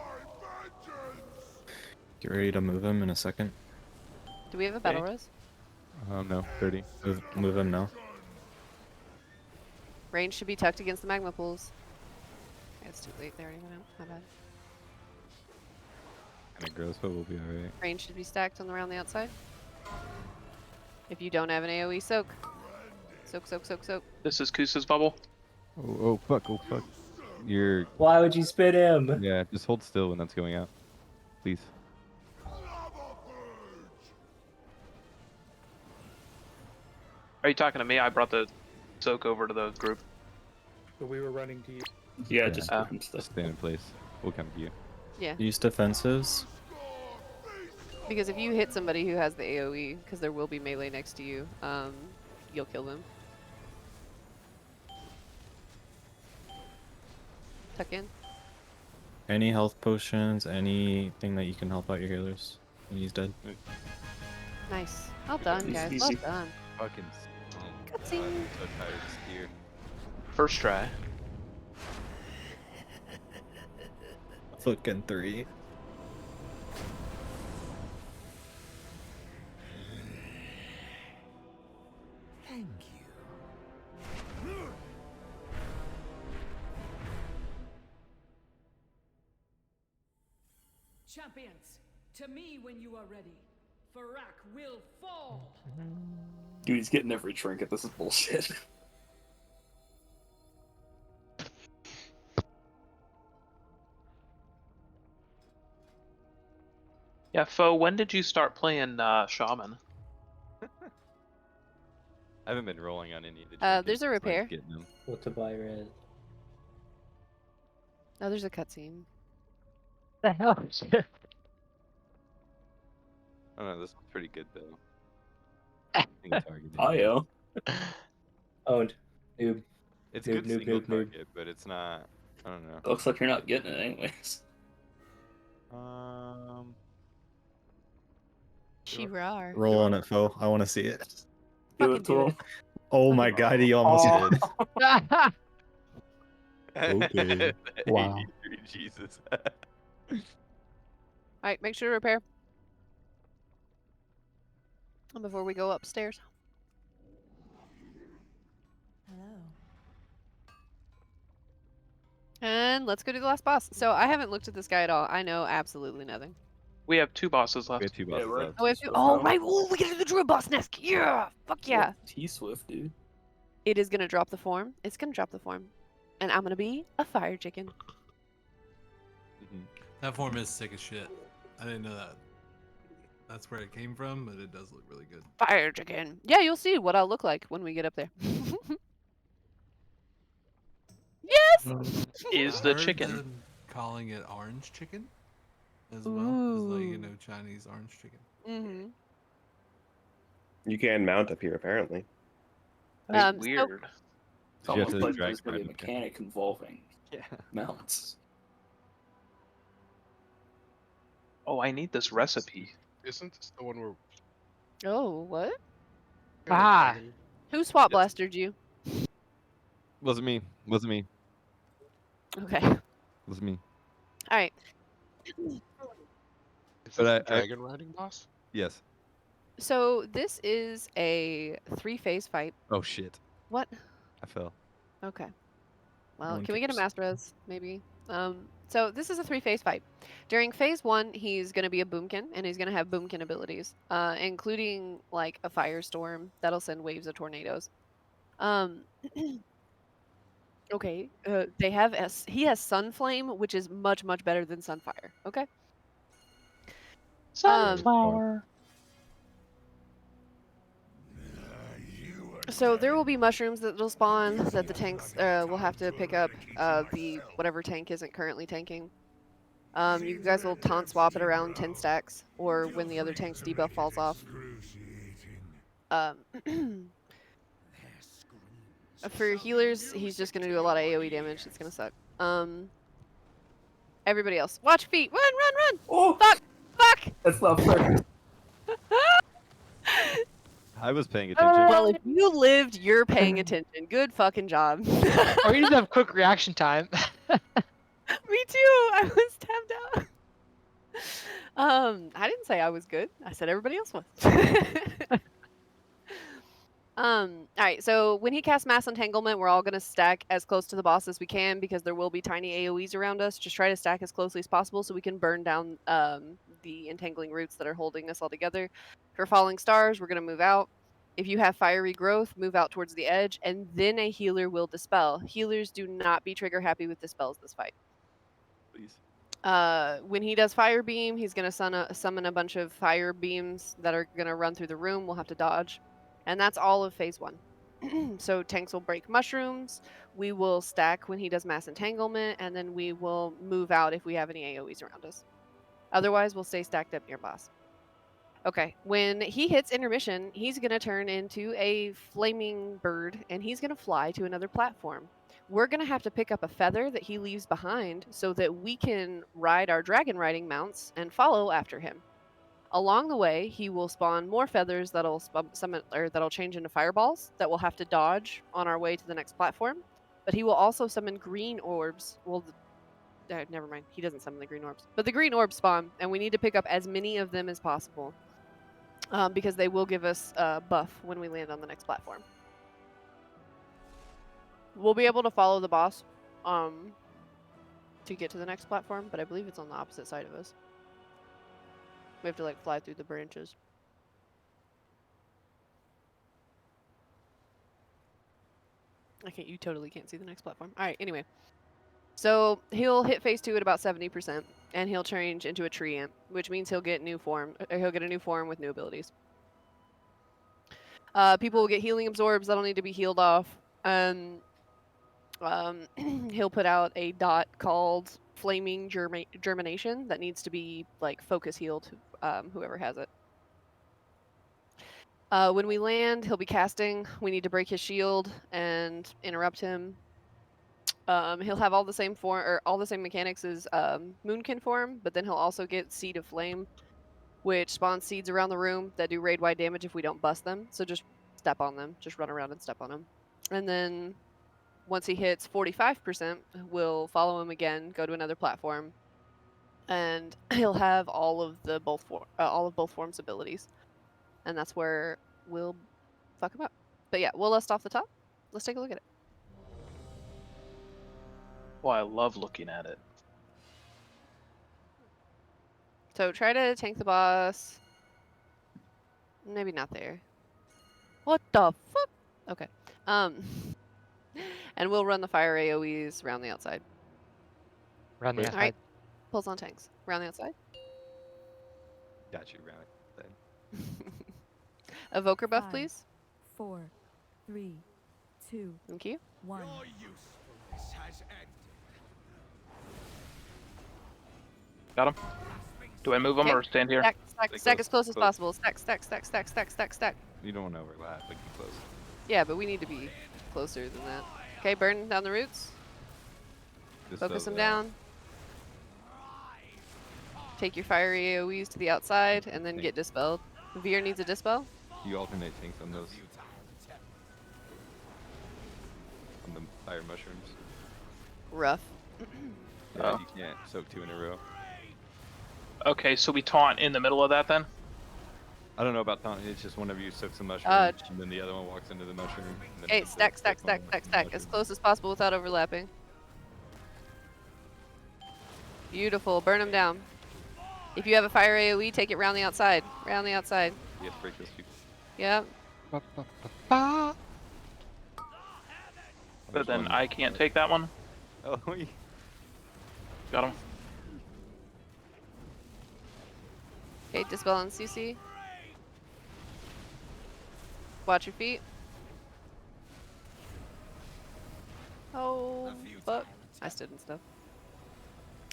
Get ready to move him in a second. Do we have a battle res? No, 30. Move him now. Range should be tucked against the magma pools. It's too late. They already went out. My bad. Kinda gross, but we'll be alright. Range should be stacked on around the outside. If you don't have an AoE, soak. Soak, soak, soak, soak. This is Kusa's bubble. Oh fuck, oh fuck. You're... Why would you spit him? Yeah, just hold still when that's going out. Please. Are you talking to me? I brought the soak over to the group. But we were running to you. Yeah, just stand in place. We'll come to you. Yeah. Use defensives. Because if you hit somebody who has the AoE, because there will be melee next to you, you'll kill them. Tuck in. Any health potions, anything that you can help out your healers. And he's dead. Nice. Well done, guys. Well done. Fucking... Cutscene. I'm so tired of steer. First try. Fucking 3. Thank you. Champions, to me when you are ready. Farak will fall. Dude, he's getting every trinket. This is bullshit. Yeah, Foe, when did you start playing Shaman? I haven't been rolling on any of the There's a repair. What to buy red? Oh, there's a cutscene. The hell? Oh no, this one's pretty good though. I think targeting. Io. Owned. Noob. It's Noob, good noob, single noob, noob. target, but it's not. I don't know. Looks like you're not getting it anyways. She rar. Roll on it, foe. I want to see it. Do it to him. Oh my god, he almost did. Okay. Wow. 83, Jesus. Alright, make sure to repair. Before we go upstairs. Hello. And let's go to the last boss. So I haven't looked at this guy at all. I know absolutely nothing. We have 2 bosses left. We have 2 bosses left. Oh, we have two. Oh, right. Oh, we get to the Druid boss next. Yeah. Fuck yeah. T-Swift, dude. It is going to drop the form. It's going to drop the form. And I'm going to be a fire chicken. That form is sick as shit. I didn't know that. That's where it came from, but it does look really good. Fire chicken. Yeah, you'll see what I'll look like when we get up there. Yes! Is I the heard chicken. them calling it orange chicken as well. It's like, you know, Chinese orange chicken. Mm-hmm. You can mount up here, apparently. That's weird. It's You have almost to like drag there's gonna be a right, okay. mechanic involving Yeah. mounts. Oh, I need this recipe. Isn't this the one where Oh, what? Ah. Who swap blastered you? Wasn't me. Wasn't me. Okay. Wasn't me. All right. is this But the I- dragon riding boss? Yes. So this is a 3-phase fight. Oh shit. What? I fell. Okay. Well, one can we get a cares. master res, maybe? So this is a 3-phase fight. During phase 1, he's going to be a boomkin, and he's going to have boomkin abilities, including like a firestorm that'll send waves of tornadoes. Um, okay, he has Sunflame, which is much better than Sunfire. Okay. Sunflower. So there will be mushrooms that will spawn that the tanks will have to pick up. The whatever tank isn't currently tanking. You guys will taunt swap it around 10 stacks, or when the other tank's debuff falls off. For healers, he's just gonna do a lot of AoE damage. It's gonna suck. Everybody else, watch feet. Run! Oh, fuck! That's not fair. I was paying attention. Well, if you lived, you're paying attention. Good fucking job. Or you need to have quick reaction time. Me too. I was tapped out. I didn't say I was good. I said everybody else was. All right, so when he casts Mass Entanglement, we're all going to stack as close to the boss as we can because there will be tiny AoEs around us. Just try to stack as closely as possible so we can burn down the entangling roots that are holding us all together. For Falling Stars, we're going to move out. If you have Fiery Growth, move out towards the edge, and then a healer will dispel. Healers do not be trigger happy with dispels this fight. Please. When he does Fire Beam, he's going to summon a bunch of fire beams that are going to run through the room. We'll have to dodge. And that's all of phase 1. So tanks will break mushrooms. We will stack when he does Mass Entanglement, and then we will move out if we have any AoEs around us. Otherwise, we'll stay stacked up near boss. Okay, when he hits intermission, he's going to turn into a flaming bird, and he's going to fly to another platform. We're going to have to pick up a feather that he leaves behind so that we can ride our dragon riding mounts and follow after him. Along the way, he will spawn more feathers that'll summon or that'll change into fireballs that we'll have to dodge on our way to the next platform. But he will also summon green orbs. Well, never mind. He doesn't summon the green orbs, but the green orbs spawn, and we need to pick up as many of them as possible because they will give us a buff when we land on the next platform. We'll be able to follow the boss to get to the next platform, but I believe it's on the opposite side of us. We have to like fly through the branches. You totally can't see the next platform. All right, anyway. So he'll hit phase 2 at about 70%, and he'll change into a tree ant, which means he'll get a new form with new abilities. People will get healing absorbs that'll need to be healed off. He'll put out a dot called Flaming Germination that needs to be like focus healed, whoever has it. When we land, he'll be casting. We need to break his shield and interrupt him. He'll have all the same mechanics as Moonkin form, but then he'll also get Seed of Flame, which spawns seeds around the room that do raid-wide damage if we don't bust them. So just step on them. Just run around and step on them. And then once he hits 45%, we'll follow him again, go to another platform, and he'll have all of both forms abilities. And that's where we'll fuck him up. But yeah, we'll list off the top. Let's take a look at it. Well, I love looking at it. So try to tank the boss. Maybe not there. What the fuck? Okay. And we'll run the fire AoEs around the outside. Around the outside. All right. Pulls on tanks. Around the outside. Got you, around it. Evoker buff, 5, please. 4, 3, 2, Thank you. 1. Your usefulness has ended. Got him. Do I move him Okay. or stand here? Stack as close as close. possible. Stack. You don't want to overlap, but get close. Yeah, but we need to be closer than that. Okay, burn down the roots. Just Focus so them that- down. Take your fiery AoEs to the outside and then Thank get dispelled. Veer needs a dispel. You alternate tanks on those. On the fire mushrooms. Rough. Yeah, you can't soak 2 in a row. Okay, so we taunt in the middle of that then? I don't know about taunting, it's just one of you soaks a mushroom, and then the other one walks into the mushroom. And then Okay, the stack fifth one walks into the as mushroom. close as possible without overlapping. Beautiful. Burn them down. If you have a fire AoE, take it round the outside. Round the outside. Yes, break those two. Yep. There's But then one. I can't take that one. Oh, Got him. Okay, dispel on CC. Watch your feet. Oh, fuck. I stood and stuff.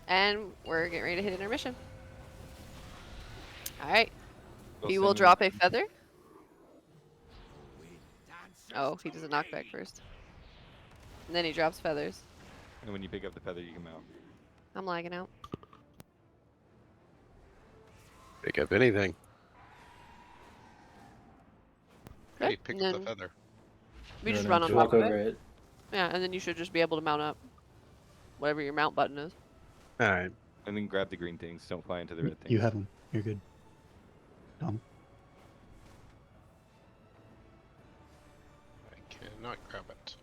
And we're getting ready to hit intermission. Alright. He will drop a feather. Oh, he does a knockback first. And then he drops feathers. And when you pick up the feather, you come out. I'm lagging out. Pick up anything. Okay, Hey, pick and up the then feather. we just Run run on into top Walk of over it. it. Yeah, and then you should just be able to mount up. Whatever your mount button is. Alright. And then grab the green things. Don't fly into the red things. You have them. You're good. Dom. I cannot grab it.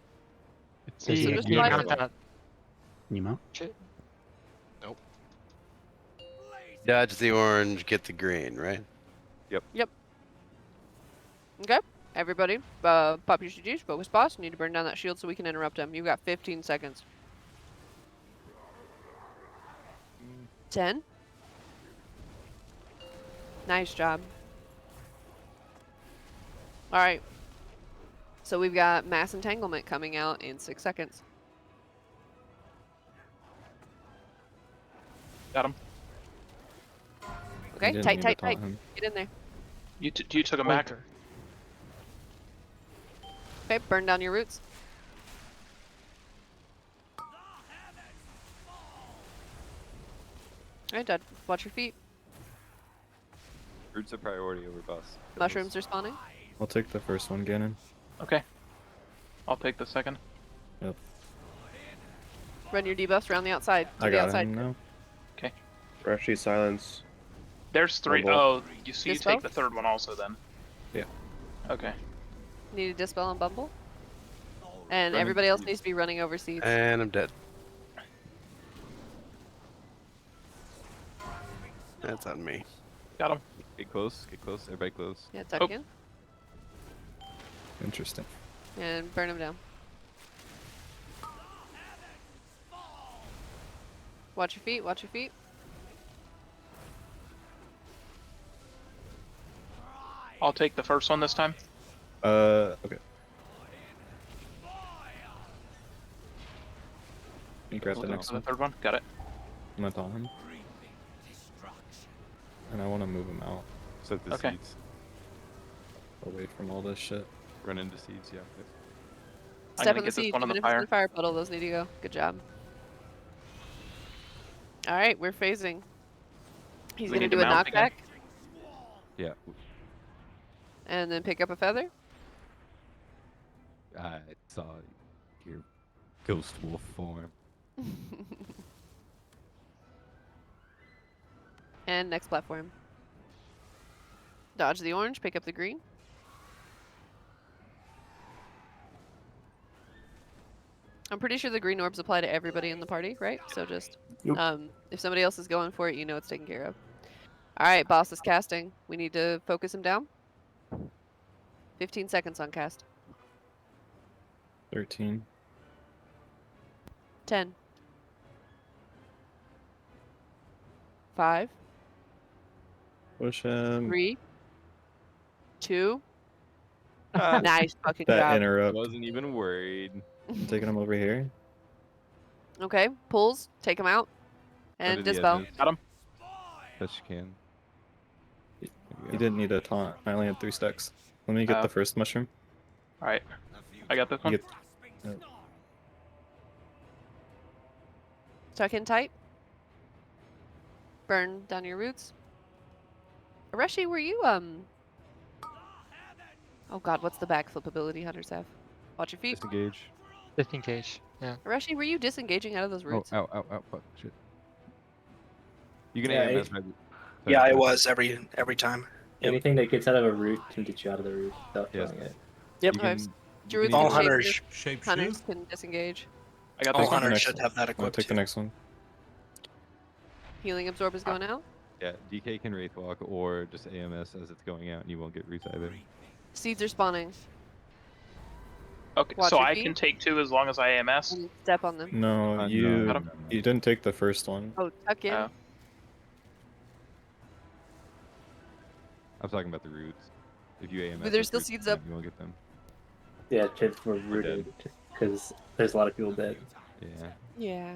It says So you just can fly mount to up. Can you mount? Nope. Dodge the orange, get the green, right? Yep. Okay. Everybody, pop your CGs, focus boss. Need to burn down that shield so we can interrupt him. You've got 15 seconds. 10. Nice job. Alright. So we've got mass entanglement coming out in 6 seconds. Got him. Okay, didn't tight, need to tight, taunt tight. him. Get in there. You took him back. Okay, burn down your roots. Alright, Dad, watch your feet. Roots are priority over boss. Mushrooms are spawning. I'll take the first one, Ganon. Okay. I'll take the second. Yep. Run your debuffs around the outside. To I the got outside. him now. Okay. Freshy silence. There's 3. Bumble. Oh, you see, you Dispel? take the third one also then. Yeah. Okay. Need a dispel and bumble. And Running everybody else seeds. needs to be running over seeds. And I'm dead. That's on me. Got him. Get close. Get close. Everybody close. Yeah, tuck Oh. in. Interesting. And burn them down. Watch your feet, watch your feet. I'll take the first one this time. Okay. You grab the Looking next for the one. third one. Got it. I'm gonna taunt him. And I want to move him out, Set the Okay. seeds. away from all this shit. Run into seeds. Yeah. I'm Step gonna in the get this seeds, one in even the if it's in fire. the fire puddle, those need to go. Good job. Alright, we're phasing. He's We gonna need to do a mount again? knockback Yeah. and then pick up a feather. I saw your ghost wolf form. And next platform. Dodge the orange, pick up the green. I'm pretty sure the green orbs apply to everybody in the party, right? So just, Yep. if somebody else is going for it, you know it's taken care of. Alright, boss is casting. We need to focus him down. 15 seconds on cast. 13. 10. 5. Push him. 3. 2. Nice fucking That job. interrupt. Wasn't even worried. I'm taking him over here. Okay, pulls, take him out, and Under the dispel. edges. Got him. Best you can. He didn't need a taunt. I only had 3 stacks. Let me get Oh. the first mushroom. Alright. I got this You one. get- Tuck in tight. Burn down your roots. Arashi, were you, oh god, what's the backflip ability hunters have? Watch your feet. Disengage. Disengage. Yeah. Arashi, were you disengaging out of those Oh, roots? ow, ow, ow, fuck, shit. You can Yeah, AMS it- right? Yeah, I was every time. Yep. Anything that gets out of a root can get you out of the root without Yes. throwing it. Yep. You Okay. can- Druids you All can can use- hunters. Shape Hunters shift. can disengage. I got All this one. hunters next should one. have that I'll equipped. take the next one. Healing Absorb is going out. Yeah, DK can Wraith Walk or just AMS as it's going out, and you won't get Wreath either. Seeds are spawning. Okay, Watch so your I feet. can take 2 as long as I AMS. And step on them. No, No, you no, no. you didn't take the first one. Oh, tuck in. Oh. I'm talking about the roots. If you AMS, But there's with still roots seeds in up. front, you won't get them. Yeah, kids were We're dead. rooted because there's a lot of people dead. Yeah. Yeah.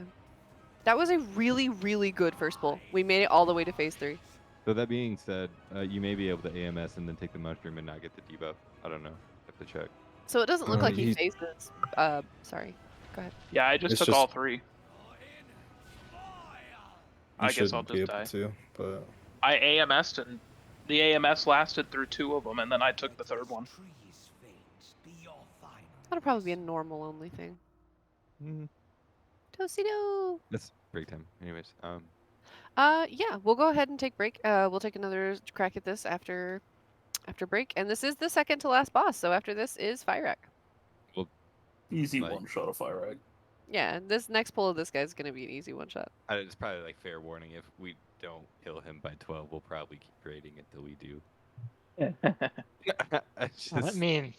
That was a really, really good first pull. We made it all the way to phase 3. So that being said, you may be able to AMS and then take the mushroom and not get the debuff. I don't know. Have to check. So it doesn't look like he he- phases. Sorry. Go ahead. Yeah, I just It's took just- all 3. I guess I'll should be just able die. to, but I AMS'd and the AMS lasted through 2 of them, and then I took the 3rd one. That'll probably be a normal only thing. Mm, Tosido! that's break time. Anyways, Yeah, we'll go ahead and take break. We'll take another crack at this after break. And this is the second to last boss, so after this is Fire Rack. Easy Like- one shot of fire egg. Yeah, this next pull of this guy's gonna be an easy one shot. it's probably like fair warning. If we don't kill him by 12, we'll probably keep raiding until we do. I just, I mean,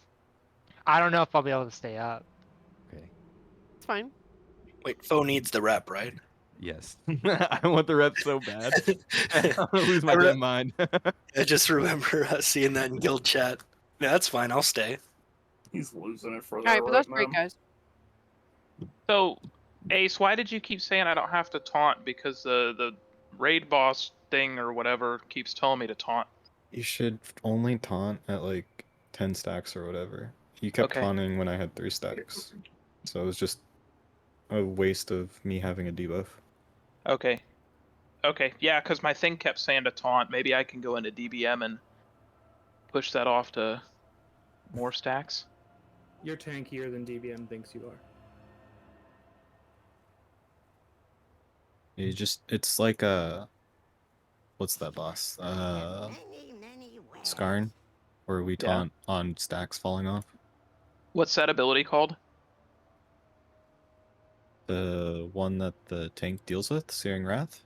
I don't know if I'll be able to stay up. okay. It's fine. Wait, foe needs the rep, right? Yes. I want the rep so bad. I'm gonna lose my I re- damn mind. I just remember seeing that in guild chat. Yeah, that's fine. I'll stay. He's losing it for All that right, but that's right great, now. guys. So, Ace, why did you keep saying I don't have to taunt? Because the raid boss thing or whatever keeps telling me to taunt. you should only taunt at like 10 stacks or whatever. You kept Okay. taunting when I had 3 stacks, so it was just a waste of me having a debuff. Okay. Okay, yeah, because my thing kept saying to taunt. Maybe I can go into DBM and push that off to more stacks. You're tankier than DBM thinks you are. You just, it's like a, what's that boss? Skarn, where we Yeah. taunt on stacks falling off. What's that ability called? The one that the tank deals with, Searing Wrath.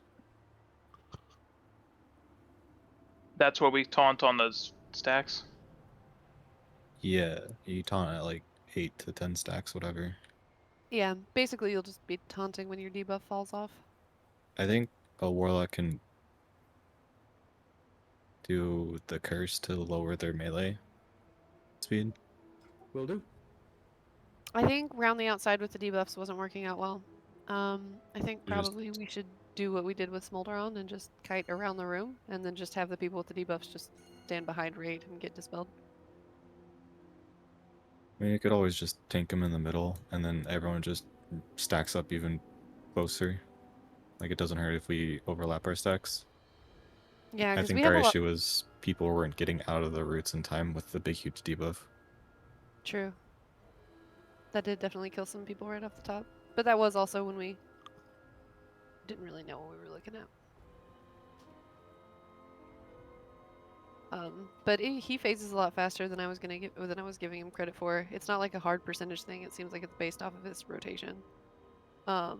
That's where we taunt on those stacks. Yeah, you taunt at like 8 to 10 stacks, whatever. Yeah, basically you'll just be taunting when your debuff falls off. I think a warlock can do the curse to lower their melee speed. Will do. I think round the outside with the debuffs wasn't working out well. I think You just- probably we should do what we did with Smolderon and just kite around the room, and then just have the people with the debuffs just stand behind raid and get dispelled. I mean, you could always just tank them in the middle, and then everyone just stacks up even closer. Like, it doesn't hurt if we overlap our stacks. Yeah, I because think we have our a lot. issue was people weren't getting out of the roots in time with the big, huge debuff. True. That did definitely kill some people right off the top, but that was also when we didn't really know what we were looking at. But he phases a lot faster than I was giving him credit for. It's not like a hard percentage thing. It seems like it's based off of his rotation. So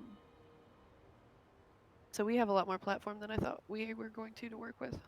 we have a lot more platform than I thought we were going to work with.